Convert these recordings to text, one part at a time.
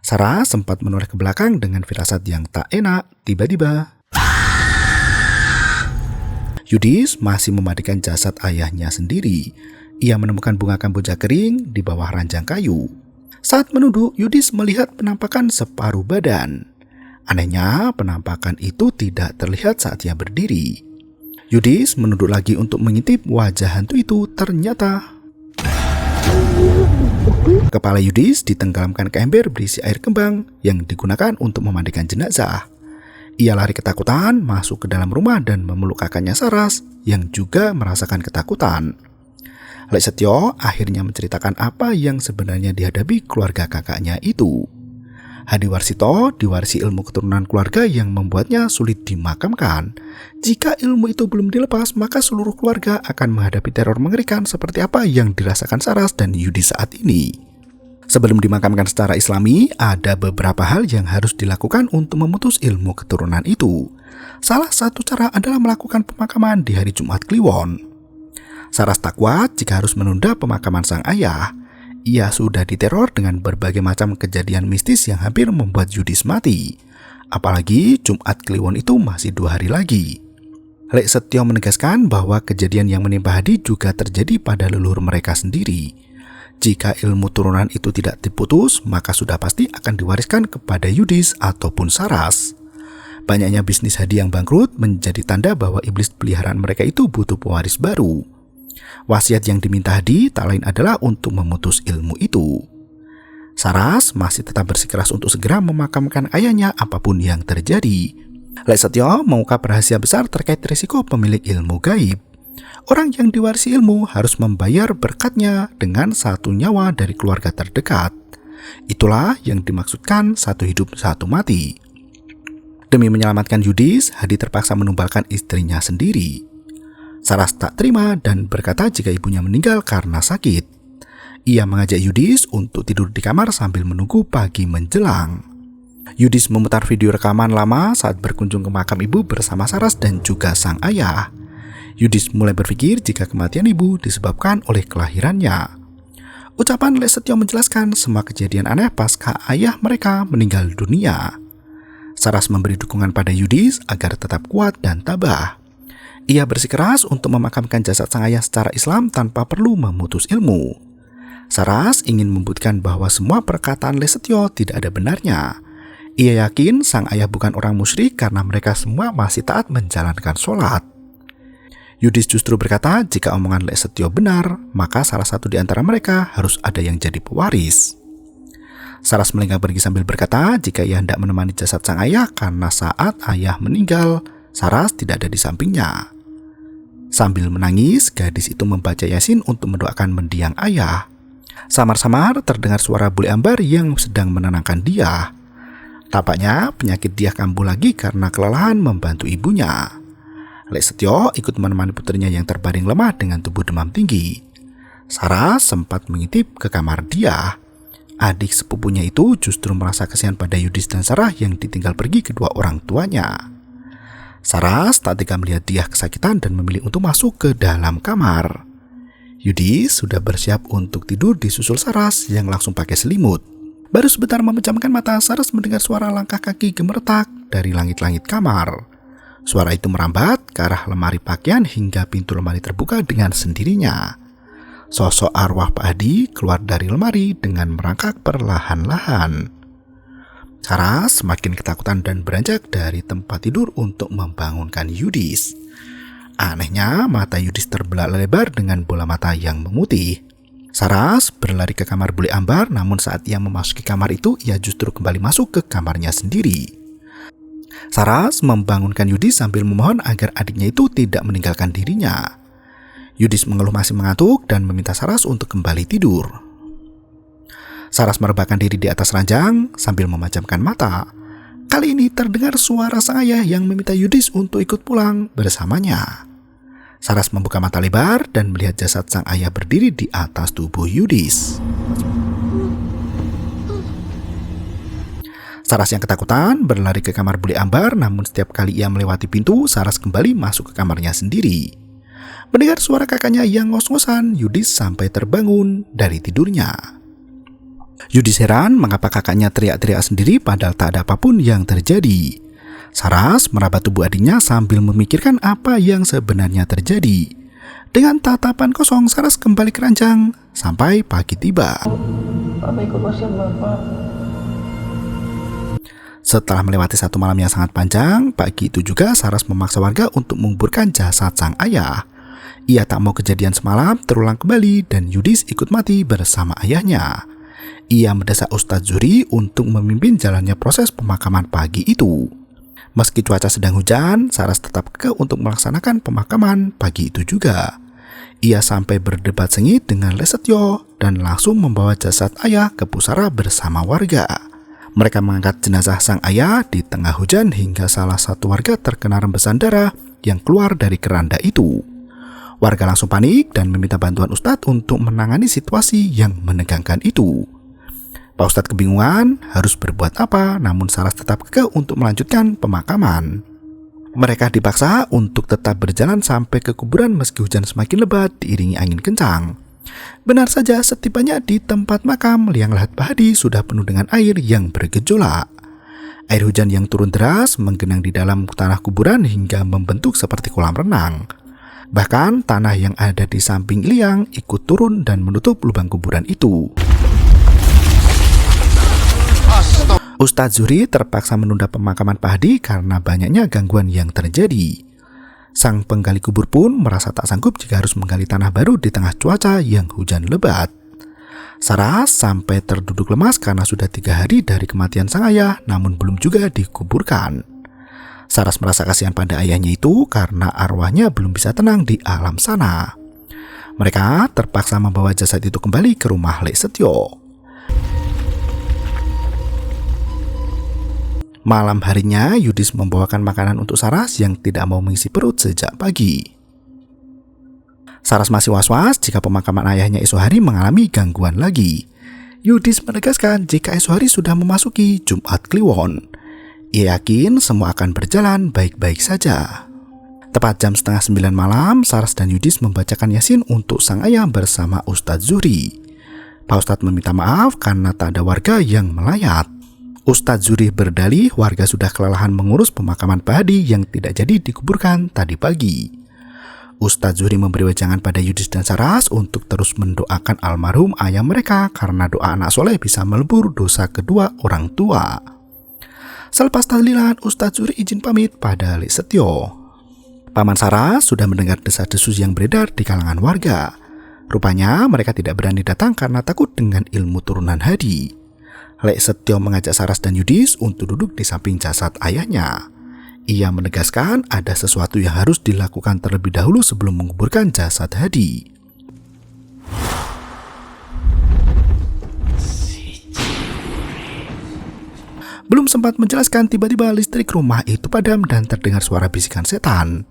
Sarah sempat menoleh ke belakang dengan firasat yang tak enak. Tiba-tiba, Yudis masih memandikan jasad ayahnya sendiri. Ia menemukan bunga kamboja kering di bawah ranjang kayu. Saat menunduk, Yudis melihat penampakan separuh badan. Anehnya, penampakan itu tidak terlihat saat ia berdiri. Yudis menunduk lagi untuk mengintip wajah hantu itu. Ternyata kepala Yudis ditenggelamkan ke ember berisi air kembang yang digunakan untuk memandikan jenazah. Ia lari ketakutan, masuk ke dalam rumah dan memeluk kakaknya Saras yang juga merasakan ketakutan. Lek Setio akhirnya menceritakan apa yang sebenarnya dihadapi keluarga kakaknya itu. Hadiwarsito diwarisi ilmu keturunan keluarga yang membuatnya sulit dimakamkan. Jika ilmu itu belum dilepas, maka seluruh keluarga akan menghadapi teror mengerikan seperti apa yang dirasakan Saras dan Yudi saat ini. Sebelum dimakamkan secara Islami, ada beberapa hal yang harus dilakukan untuk memutus ilmu keturunan itu. Salah satu cara adalah melakukan pemakaman di hari Jumat Kliwon. Saras tak kuat jika harus menunda pemakaman sang ayah. Ia sudah diteror dengan berbagai macam kejadian mistis yang hampir membuat Yudis mati. Apalagi Jumat Kliwon itu masih 2 hari lagi. Lek Setio menegaskan bahwa kejadian yang menimpa Hadi juga terjadi pada leluhur mereka sendiri. Jika ilmu turunan itu tidak diputus, maka sudah pasti akan diwariskan kepada Yudis ataupun Saras. Banyaknya bisnis Hadi yang bangkrut menjadi tanda bahwa iblis peliharaan mereka itu butuh pewaris baru. Wasiat yang diminta Hadi tak lain adalah untuk memutus ilmu itu. Saras masih tetap bersikeras untuk segera memakamkan ayahnya apapun yang terjadi. Lek Setio mengungkap rahasia besar terkait risiko pemilik ilmu gaib. Orang yang diwarisi ilmu harus membayar berkatnya dengan 1 nyawa dari keluarga terdekat. Itulah yang dimaksudkan 1 hidup 1 mati. Demi menyelamatkan Yudis, Hadi terpaksa menumbalkan istrinya sendiri. Saras tak terima dan berkata jika ibunya meninggal karena sakit. Ia mengajak Yudis untuk tidur di kamar sambil menunggu pagi menjelang. Yudis memutar video rekaman lama saat berkunjung ke makam ibu bersama Saras dan juga sang ayah. Yudis mulai berpikir jika kematian ibu disebabkan oleh kelahirannya. Ucapan Lek Setio menjelaskan semua kejadian aneh pasca ayah mereka meninggal dunia. Saras memberi dukungan pada Yudis agar tetap kuat dan tabah. Ia bersikeras untuk memakamkan jasad sang ayah secara Islam tanpa perlu memutus ilmu. Saras ingin membuktikan bahwa semua perkataan Lek Setio tidak ada benarnya. Ia yakin sang ayah bukan orang musyrik karena mereka semua masih taat menjalankan sholat. Yudis justru berkata jika omongan Lek Setio benar, maka salah satu di antara mereka harus ada yang jadi pewaris. Saras melenggang pergi sambil berkata jika ia hendak menemani jasad sang ayah karena saat ayah meninggal, Saras tidak ada di sampingnya. Sambil menangis, gadis itu membaca Yasin untuk mendoakan mendiang ayah. Samar-samar terdengar suara bule ambar yang sedang menenangkan dia. Tampaknya penyakit dia kambuh lagi karena kelelahan membantu ibunya. Lek Setio ikut menemani putrinya yang terbaring lemah dengan tubuh demam tinggi. Saras sempat mengintip ke kamar dia. Adik sepupunya itu justru merasa kasihan pada Yudis dan Sarah yang ditinggal pergi kedua orang tuanya. Saras tak tega melihat dia kesakitan dan memilih untuk masuk ke dalam kamar. Yudis sudah bersiap untuk tidur disusul Saras yang langsung pakai selimut. Baru sebentar memejamkan mata, Saras mendengar suara langkah kaki gemeretak dari langit-langit kamar. Suara itu merambat ke arah lemari pakaian hingga pintu lemari terbuka dengan sendirinya. Sosok arwah Pak Hadi keluar dari lemari dengan merangkak perlahan-lahan. Saras semakin ketakutan dan beranjak dari tempat tidur untuk membangunkan Yudis. Anehnya, mata Yudis terbelah lebar dengan bola mata yang memutih. Saras berlari ke kamar bule ambar, namun saat ia memasuki kamar itu, ia justru kembali masuk ke kamarnya sendiri. Saras membangunkan Yudis sambil memohon agar adiknya itu tidak meninggalkan dirinya. Yudis mengeluh masih mengantuk dan meminta Saras untuk kembali tidur. Saras merebahkan diri di atas ranjang sambil memejamkan mata. Kali ini terdengar suara sang ayah yang meminta Yudis untuk ikut pulang bersamanya. Saras membuka mata lebar dan melihat jasad sang ayah berdiri di atas tubuh Yudis. Saras yang ketakutan berlari ke kamar bule ambar, namun setiap kali ia melewati pintu, Saras kembali masuk ke kamarnya sendiri. Mendengar suara kakaknya yang ngos-ngosan, Yudis sampai terbangun dari tidurnya. Yudis heran mengapa kakaknya teriak-teriak sendiri padahal tak ada apapun yang terjadi. Saras merabat tubuh adiknya sambil memikirkan apa yang sebenarnya terjadi. Dengan tatapan kosong, Saras kembali ke ranjang sampai pagi tiba. Bapak ikut wasiat Bapak. Setelah melewati satu malam yang sangat panjang, pagi itu juga Saras memaksa warga untuk menguburkan jasad sang ayah. Ia tak mau kejadian semalam terulang kembali dan Yudis ikut mati bersama ayahnya. Ia mendesak Ustadz Zuhri untuk memimpin jalannya proses pemakaman pagi itu. Meski cuaca sedang hujan, Saras tetap kekeh untuk melaksanakan pemakaman pagi itu juga. Ia sampai berdebat sengit dengan Lesetyo dan langsung membawa jasad ayah ke pusara bersama warga. Mereka mengangkat jenazah sang ayah di tengah hujan hingga salah satu warga terkena rembesan darah yang keluar dari keranda itu. Warga langsung panik dan meminta bantuan Ustadz untuk menangani situasi yang menegangkan itu. Pak Ustadz kebingungan harus berbuat apa, namun Saras tetap kekeh untuk melanjutkan pemakaman. Mereka dipaksa untuk tetap berjalan sampai ke kuburan meski hujan semakin lebat diiringi angin kencang. Benar saja, setibanya di tempat makam, liang lahat Pak Hadi sudah penuh dengan air yang bergejolak. Air hujan yang turun deras menggenang di dalam tanah kuburan hingga membentuk seperti kolam renang. Bahkan tanah yang ada di samping liang ikut turun dan menutup lubang kuburan itu. Ustadz Zuhri terpaksa menunda pemakaman Pak Hadi karena banyaknya gangguan yang terjadi. Sang penggali kubur pun merasa tak sanggup jika harus menggali tanah baru di tengah cuaca yang hujan lebat. Saras sampai terduduk lemas karena sudah 3 hari dari kematian sang ayah namun belum juga dikuburkan. Saras merasa kasihan pada ayahnya itu karena arwahnya belum bisa tenang di alam sana. Mereka terpaksa membawa jasad itu kembali ke rumah Lesetyo. Malam harinya, Yudis membawakan makanan untuk Saras yang tidak mau mengisi perut sejak pagi. Saras masih was-was jika pemakaman ayahnya esok hari mengalami gangguan lagi. Yudis menegaskan jika esok hari sudah memasuki Jumat Kliwon. Ia yakin semua akan berjalan baik-baik saja. Tepat jam 8:30 malam, Saras dan Yudis membacakan Yasin untuk sang ayah bersama Ustadz Zuhri. Pak Ustadz meminta maaf karena tak ada warga yang melayat. Ustadz Zuhri berdalih warga sudah kelelahan mengurus pemakaman Pak Hadi yang tidak jadi dikuburkan tadi pagi. Ustadz Zuhri memberi wejangan pada Yudis dan Saras untuk terus mendoakan almarhum ayah mereka karena doa anak soleh bisa melebur dosa kedua orang tua. Selepas tahlilan, Ustadz Zuhri izin pamit pada Lesetyo. Paman Saras sudah mendengar desas-desus yang beredar di kalangan warga. Rupanya mereka tidak berani datang karena takut dengan ilmu turunan Hadi. Lesetyo mengajak Saras dan Yudis untuk duduk di samping jasad ayahnya. Ia menegaskan ada sesuatu yang harus dilakukan terlebih dahulu sebelum menguburkan jasad Hadi. Belum sempat menjelaskan, tiba-tiba listrik rumah itu padam dan terdengar suara bisikan setan.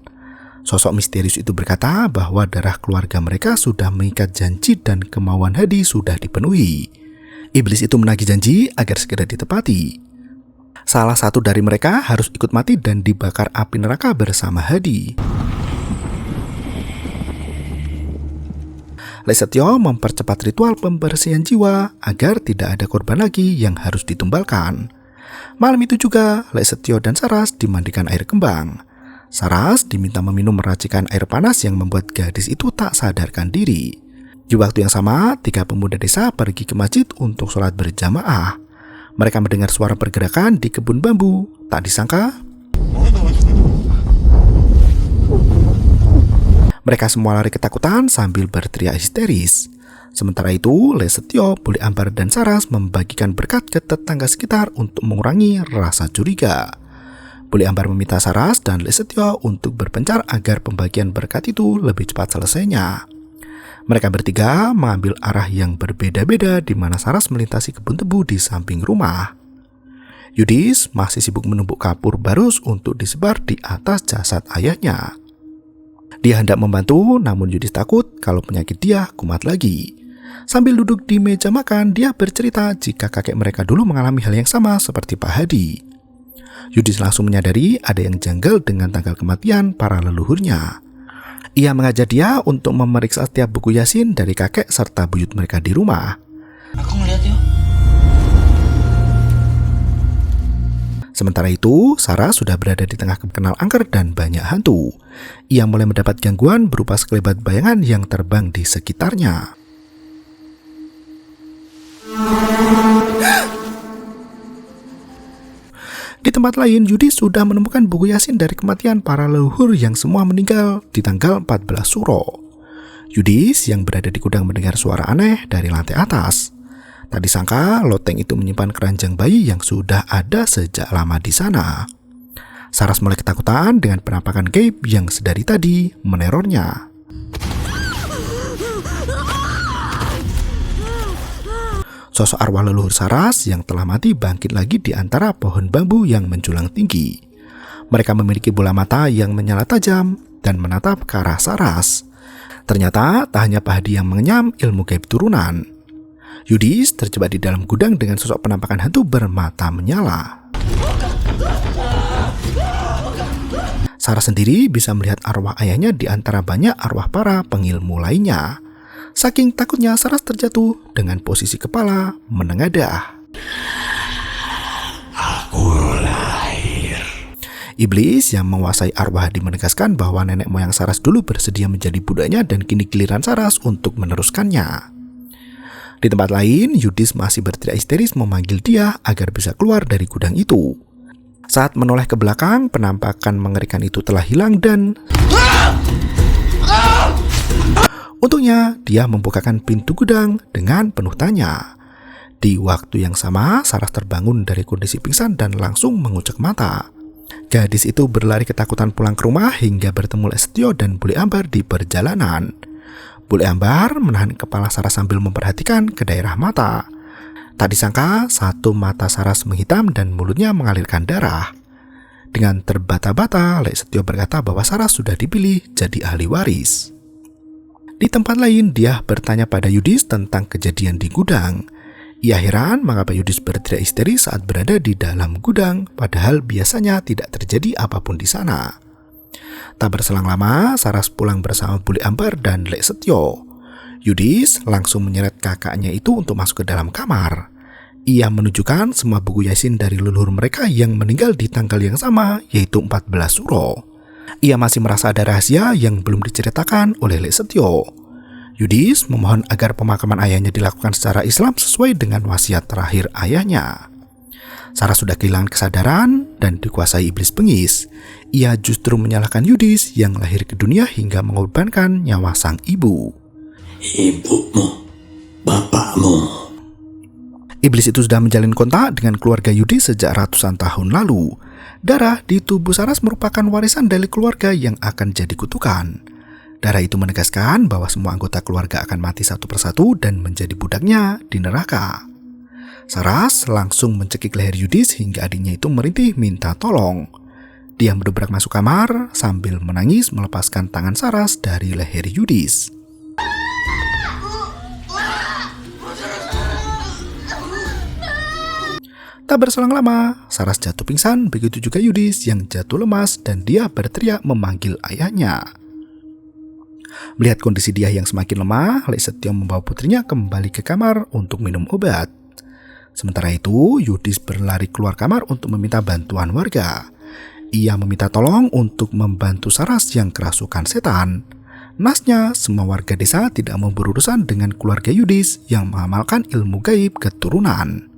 Sosok misterius itu berkata bahwa darah keluarga mereka sudah mengikat janji dan kemauan Hadi sudah dipenuhi. Iblis itu menagih janji agar segera ditepati. Salah satu dari mereka harus ikut mati dan dibakar api neraka bersama Hadi. Lesetyo mempercepat ritual pembersihan jiwa agar tidak ada korban lagi yang harus ditumbalkan. Malam itu juga, Lesetyo dan Saras dimandikan air kembang. Saras diminta meminum racikan air panas yang membuat gadis itu tak sadarkan diri. Di waktu yang sama, 3 pemuda desa pergi ke masjid untuk sholat berjamaah. Mereka mendengar suara pergerakan di kebun bambu. Tak disangka, mereka semua lari ketakutan sambil berteriak histeris. Sementara itu, Lesetyo, Buli Ambar, dan Saras membagikan berkat ke tetangga sekitar untuk mengurangi rasa curiga. Buli Ambar meminta Saras dan Lesetyo untuk berpencar agar pembagian berkat itu lebih cepat selesainya. Mereka bertiga mengambil arah yang berbeda-beda di mana Saras melintasi kebun tebu di samping rumah. Yudis masih sibuk menumbuk kapur barus untuk disebar di atas jasad ayahnya. Dia hendak membantu, namun Yudis takut kalau penyakit dia kumat lagi. Sambil duduk di meja makan, dia bercerita jika kakek mereka dulu mengalami hal yang sama seperti Pak Hadi. Yudis langsung menyadari ada yang janggal dengan tanggal kematian para leluhurnya. Ia mengajak dia untuk memeriksa setiap buku Yasin dari kakek serta buyut mereka di rumah. Aku ngeliat yuk. Sementara itu, Sarah sudah berada di tengah kenal angker dan banyak hantu. Ia mulai mendapat gangguan berupa sekelebat bayangan yang terbang di sekitarnya. Di tempat lain, Yudis sudah menemukan buku Yasin dari kematian para leluhur yang semua meninggal di tanggal 14 Suro. Yudis yang berada di gudang mendengar suara aneh dari lantai atas. Tak disangka loteng itu menyimpan keranjang bayi yang sudah ada sejak lama di sana. Saras mulai ketakutan dengan penampakan gaib yang sedari tadi menerornya. Sosok arwah leluhur Saras yang telah mati bangkit lagi di antara pohon bambu yang menjulang tinggi. Mereka memiliki bola mata yang menyala tajam dan menatap ke arah Saras. Ternyata tak hanya Pahadi yang mengenyam ilmu gaib turunan. Yudis terjebak di dalam gudang dengan sosok penampakan hantu bermata menyala. Sarah sendiri bisa melihat arwah ayahnya di antara banyak arwah para pengilmu lainnya. Saking takutnya Saras terjatuh dengan posisi kepala menengadah. Aku lahir. Iblis yang menguasai arwah Hadi menegaskan bahwa nenek moyang Saras dulu bersedia menjadi budaknya dan kini giliran Saras untuk meneruskannya. Di tempat lain, Yudis masih berteriak histeris memanggil dia agar bisa keluar dari gudang itu. Saat menoleh ke belakang, penampakan mengerikan itu telah hilang dan... Untungnya, dia membukakan pintu gudang dengan penuh tanya. Di waktu yang sama, Saras terbangun dari kondisi pingsan dan langsung mengucek mata. Gadis itu berlari ketakutan pulang ke rumah hingga bertemu Lestio dan Bule Ambar di perjalanan. Bule Ambar menahan kepala Saras sambil memperhatikan ke daerah mata. Tak disangka, satu mata Saras menghitam dan mulutnya mengalirkan darah. Dengan terbata-bata, Lestio berkata bahwa Saras sudah dipilih jadi ahli waris. Di tempat lain, dia bertanya pada Yudis tentang kejadian di gudang. Ia heran mengapa Yudis berteriak histeris saat berada di dalam gudang, padahal biasanya tidak terjadi apapun di sana. Tak berselang lama, Saras pulang bersama Bule Ambar dan Lestio. Yudis langsung menyeret kakaknya itu untuk masuk ke dalam kamar. Ia menunjukkan semua buku Yasin dari leluhur mereka yang meninggal di tanggal yang sama, yaitu 14 Suro. Ia masih merasa ada rahasia yang belum diceritakan oleh Lestio. Yudis memohon agar pemakaman ayahnya dilakukan secara Islam sesuai dengan wasiat terakhir ayahnya. Saras sudah kehilangan kesadaran dan dikuasai iblis bengis. Ia justru menyalahkan Yudis yang lahir ke dunia hingga mengorbankan nyawa sang ibu. Ibumu, bapakmu. Iblis itu sudah menjalin kontak dengan keluarga Yudis sejak ratusan tahun lalu. Darah di tubuh Saras merupakan warisan dari keluarga yang akan jadi kutukan. Darah itu menegaskan bahwa semua anggota keluarga akan mati satu persatu dan menjadi budaknya di neraka. Saras langsung mencekik leher Yudis hingga adiknya itu merintih minta tolong. Dia mendobrak masuk kamar sambil menangis melepaskan tangan Saras dari leher Yudis. Tak berselang lama, Saras jatuh pingsan, begitu juga Yudis yang jatuh lemas dan dia berteriak memanggil ayahnya. Melihat kondisi dia yang semakin lemah, Lestio membawa putrinya kembali ke kamar untuk minum obat. Sementara itu, Yudis berlari keluar kamar untuk meminta bantuan warga. Ia meminta tolong untuk membantu Saras yang kerasukan setan. Nasnya, semua warga desa tidak mau berurusan dengan keluarga Yudis yang mengamalkan ilmu gaib keturunan.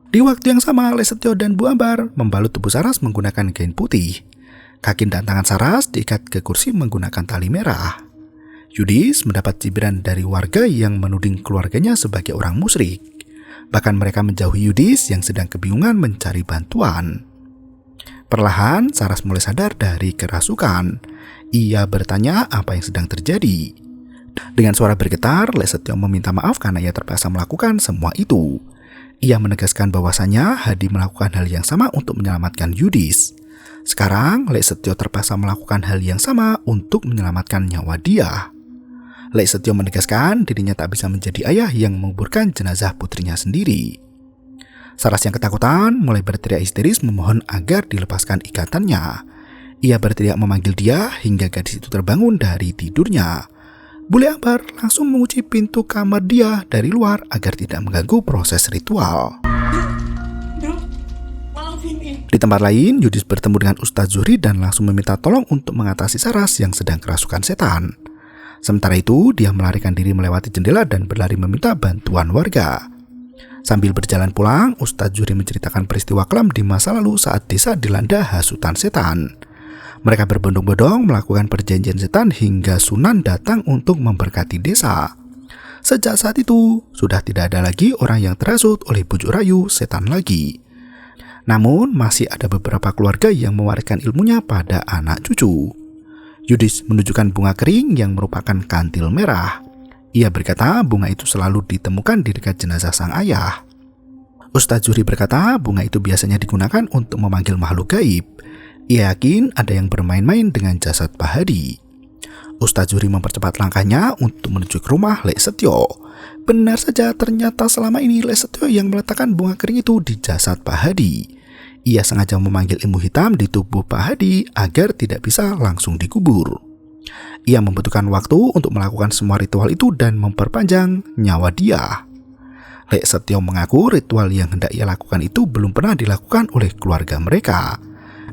Di waktu yang sama, Lestio dan Bu Ambar membalut tubuh Saras menggunakan kain putih. Kaki dan tangan Saras diikat ke kursi menggunakan tali merah. Yudis mendapat cibiran dari warga yang menuding keluarganya sebagai orang musyrik. Bahkan mereka menjauhi Yudis yang sedang kebingungan mencari bantuan. Perlahan, Saras mulai sadar dari kerasukan. Ia bertanya apa yang sedang terjadi. Dengan suara bergetar, Lestio meminta maaf karena ia terpaksa melakukan semua itu. Ia menegaskan bahwasannya Hadi melakukan hal yang sama untuk menyelamatkan Yudis. Sekarang, Lestio terpaksa melakukan hal yang sama untuk menyelamatkan nyawa dia. Lestio menegaskan dirinya tak bisa menjadi ayah yang menguburkan jenazah putrinya sendiri. Saras yang ketakutan mulai berteriak histeris memohon agar dilepaskan ikatannya. Ia berteriak memanggil dia hingga gadis itu terbangun dari tidurnya. Bule Ambar langsung mengunci pintu kamar dia dari luar agar tidak mengganggu proses ritual. Malang Vini. Di tempat lain, Yudis bertemu dengan Ustadz Zuhri dan langsung meminta tolong untuk mengatasi Saras yang sedang kerasukan setan. Sementara itu, dia melarikan diri melewati jendela dan berlari meminta bantuan warga. Sambil berjalan pulang, Ustadz Zuhri menceritakan peristiwa kelam di masa lalu saat desa dilanda hasutan setan. Mereka berbondong-bondong melakukan perjanjian setan hingga Sunan datang untuk memberkati desa. Sejak saat itu, sudah tidak ada lagi orang yang terhasut oleh bujuk rayu setan lagi. Namun, masih ada beberapa keluarga yang mewariskan ilmunya pada anak cucu. Yudis menunjukkan bunga kering yang merupakan kantil merah. Ia berkata bunga itu selalu ditemukan di dekat jenazah sang ayah. Ustadz Zuhri berkata bunga itu biasanya digunakan untuk memanggil makhluk gaib. Ia yakin ada yang bermain-main dengan jasad Pak Hadi. Ustadz Zuhri mempercepat langkahnya untuk menuju ke rumah Lek Setio. Benar saja, ternyata selama ini Lek Setio yang meletakkan bunga kering itu di jasad Pak Hadi. Ia sengaja memanggil ilmu hitam di tubuh Pak Hadi agar tidak bisa langsung dikubur. Ia membutuhkan waktu untuk melakukan semua ritual itu dan memperpanjang nyawa dia. Lek Setio mengaku ritual yang hendak ia lakukan itu belum pernah dilakukan oleh keluarga mereka.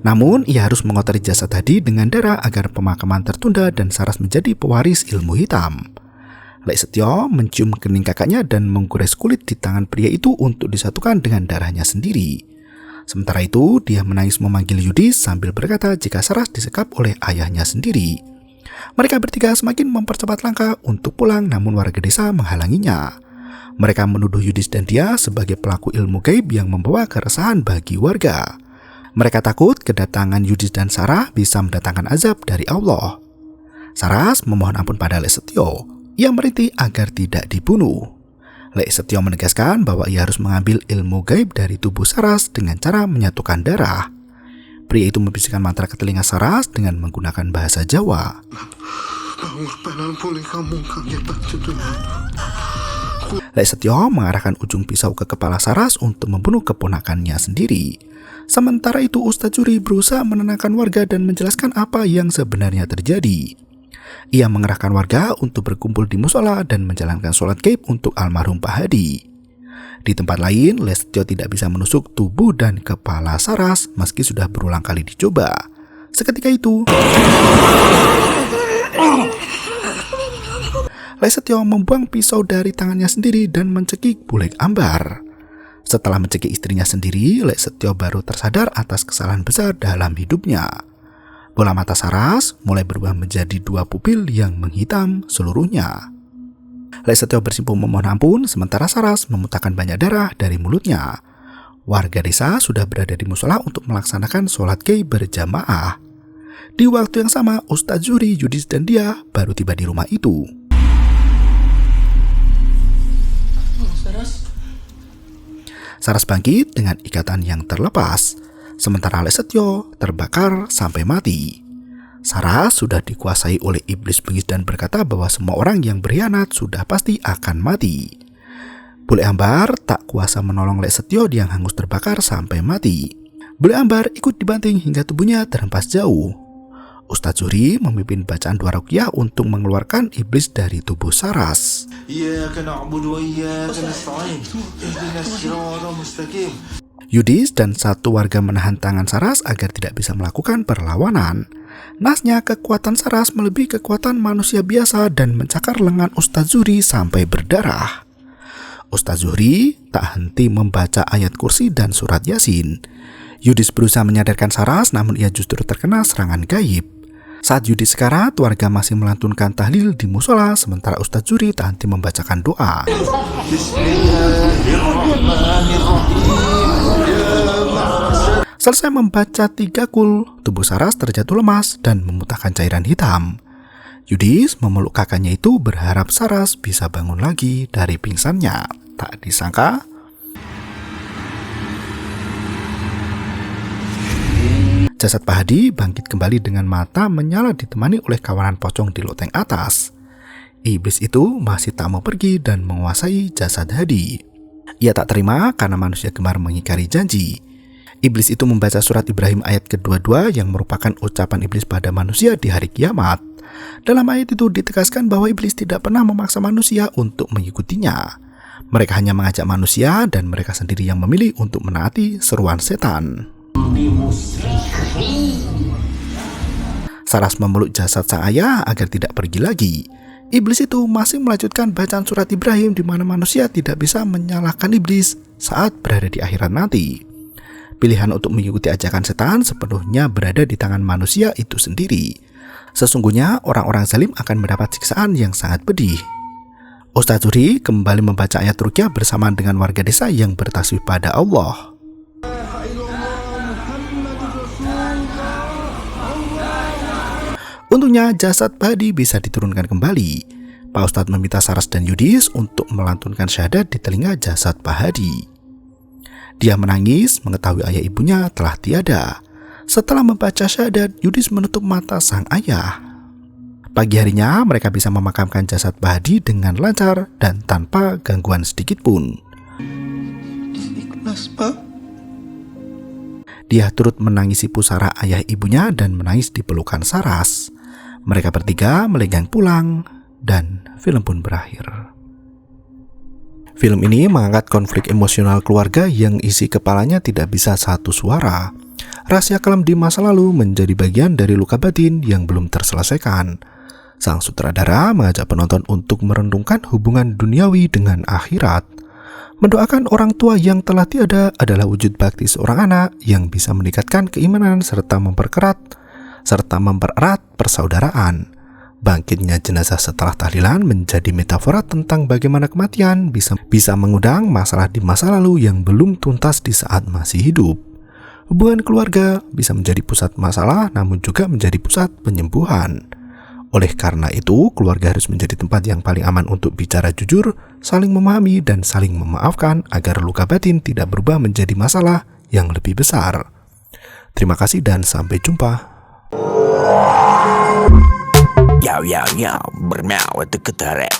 Namun, ia harus mengotori jasad Hadi dengan darah agar pemakaman tertunda dan Saras menjadi pewaris ilmu hitam. Lek Setio mencium kening kakaknya dan menggores kulit di tangan pria itu untuk disatukan dengan darahnya sendiri. Sementara itu, dia menangis memanggil Yudis sambil berkata jika Saras disekap oleh ayahnya sendiri. Mereka bertiga semakin mempercepat langkah untuk pulang, namun warga desa menghalanginya. Mereka menuduh Yudis dan dia sebagai pelaku ilmu gaib yang membawa keresahan bagi warga. Mereka takut kedatangan Yudis dan Sarah bisa mendatangkan azab dari Allah. Saras memohon ampun pada Lek Setio. Ia merintih agar tidak dibunuh. Lek Setio menegaskan bahwa ia harus mengambil ilmu gaib dari tubuh Saras dengan cara menyatukan darah. Pria itu membisikkan mantra ke telinga Saras dengan menggunakan bahasa Jawa. Lek Setio mengarahkan ujung pisau ke kepala Saras untuk membunuh keponakannya sendiri. Sementara itu Ustadz Zuhri berusaha menenangkan warga dan menjelaskan apa yang sebenarnya terjadi. Ia mengerahkan warga untuk berkumpul di musola dan menjalankan sholat gaib untuk almarhum Pak Hadi. Di tempat lain, Lek Setio tidak bisa menusuk tubuh dan kepala Saras meski sudah berulang kali dicoba. Seketika itu, Lek Setio membuang pisau dari tangannya sendiri dan mencekik Bulek Ambar. Setelah mencekik istrinya sendiri, Lek Setio baru tersadar atas kesalahan besar dalam hidupnya. Bola mata Saras mulai berubah menjadi 2 pupil yang menghitam seluruhnya. Lek Setio bersimpuh memohon ampun, sementara Saras memuntahkan banyak darah dari mulutnya. Warga desa sudah berada di musola untuk melaksanakan sholat gaib berjamaah. Di waktu yang sama, Ustadz Zuhri, Yudis, dan dia baru tiba di rumah itu. Saras bangkit dengan ikatan yang terlepas, sementara Lek Setio terbakar sampai mati. Saras sudah dikuasai oleh iblis bengis dan berkata bahwa semua orang yang berkhianat sudah pasti akan mati. Bulek Ambar tak kuasa menolong Lek Setio yang hangus terbakar sampai mati. Bulek Ambar ikut dibanting hingga tubuhnya terhempas jauh. Ustadz Zuhri memimpin bacaan doa ruqyah untuk mengeluarkan iblis dari tubuh Saras. Yudis dan satu warga menahan tangan Saras agar tidak bisa melakukan perlawanan. Nasnya kekuatan Saras melebihi kekuatan manusia biasa dan mencakar lengan Ustadz Zuhri sampai berdarah. Ustadz Zuhri tak henti membaca ayat kursi dan surat Yasin. Yudis berusaha menyadarkan Saras, namun ia justru terkena serangan gaib. Saat Yudis sekarat, warga masih melantunkan tahlil di musola, sementara Ustadz Zuhri tak henti membacakan doa. Selesai membaca 3 kul, tubuh Saras terjatuh lemas dan memuntahkan cairan hitam. Yudis memeluk kakaknya itu berharap Saras bisa bangun lagi dari pingsannya. Tak disangka, jasad Pak Hadi bangkit kembali dengan mata menyala ditemani oleh kawanan pocong di loteng atas. Iblis itu masih tak mau pergi dan menguasai jasad Hadi. Ia tak terima karena manusia gemar mengingkari janji. Iblis itu membaca surat Ibrahim ayat ke-22 yang merupakan ucapan iblis pada manusia di hari kiamat. Dalam ayat itu ditegaskan bahwa iblis tidak pernah memaksa manusia untuk mengikutinya. Mereka hanya mengajak manusia dan mereka sendiri yang memilih untuk menaati seruan setan. Saras memeluk jasad sang ayah agar tidak pergi lagi. Iblis itu masih melanjutkan bacaan surat Ibrahim di mana manusia tidak bisa menyalahkan iblis saat berada di akhirat nanti. Pilihan untuk mengikuti ajakan setan sepenuhnya berada di tangan manusia itu sendiri. Sesungguhnya orang-orang zalim akan mendapat siksaan yang sangat pedih. Ustaz Zuhri kembali membaca ayat ruqyah bersamaan dengan warga desa yang bertasbih pada Allah. Untungnya jasad Bahdi bisa diturunkan kembali. Pak Ustadz meminta Saras dan Yudis untuk melantunkan syahadat di telinga jasad Bahdi. Dia menangis mengetahui ayah ibunya telah tiada. Setelah membaca syahadat, Yudis menutup mata sang ayah. Pagi harinya mereka bisa memakamkan jasad Bahdi dengan lancar dan tanpa gangguan sedikit pun. Ikhlas, Pak. Dia turut menangisi pusara ayah ibunya dan menangis di pelukan Saras. Mereka bertiga melenggang pulang dan film pun berakhir. Film ini mengangkat konflik emosional keluarga yang isi kepalanya tidak bisa satu suara. Rahasia kelam di masa lalu menjadi bagian dari luka batin yang belum terselesaikan. Sang sutradara mengajak penonton untuk merenungkan hubungan duniawi dengan akhirat. Mendoakan orang tua yang telah tiada adalah wujud bakti seorang anak yang bisa meningkatkan keimanan serta mempererat persaudaraan. Bangkitnya jenazah setelah tahlilan menjadi metafora tentang bagaimana kematian bisa mengundang masalah di masa lalu yang belum tuntas di saat masih hidup. Hubungan keluarga bisa menjadi pusat masalah namun juga menjadi pusat penyembuhan. Oleh karena itu, keluarga harus menjadi tempat yang paling aman untuk bicara jujur, saling memahami, dan saling memaafkan agar luka batin tidak berubah menjadi masalah yang lebih besar. Terima kasih dan sampai jumpa. Yo, bermau itu ketarik.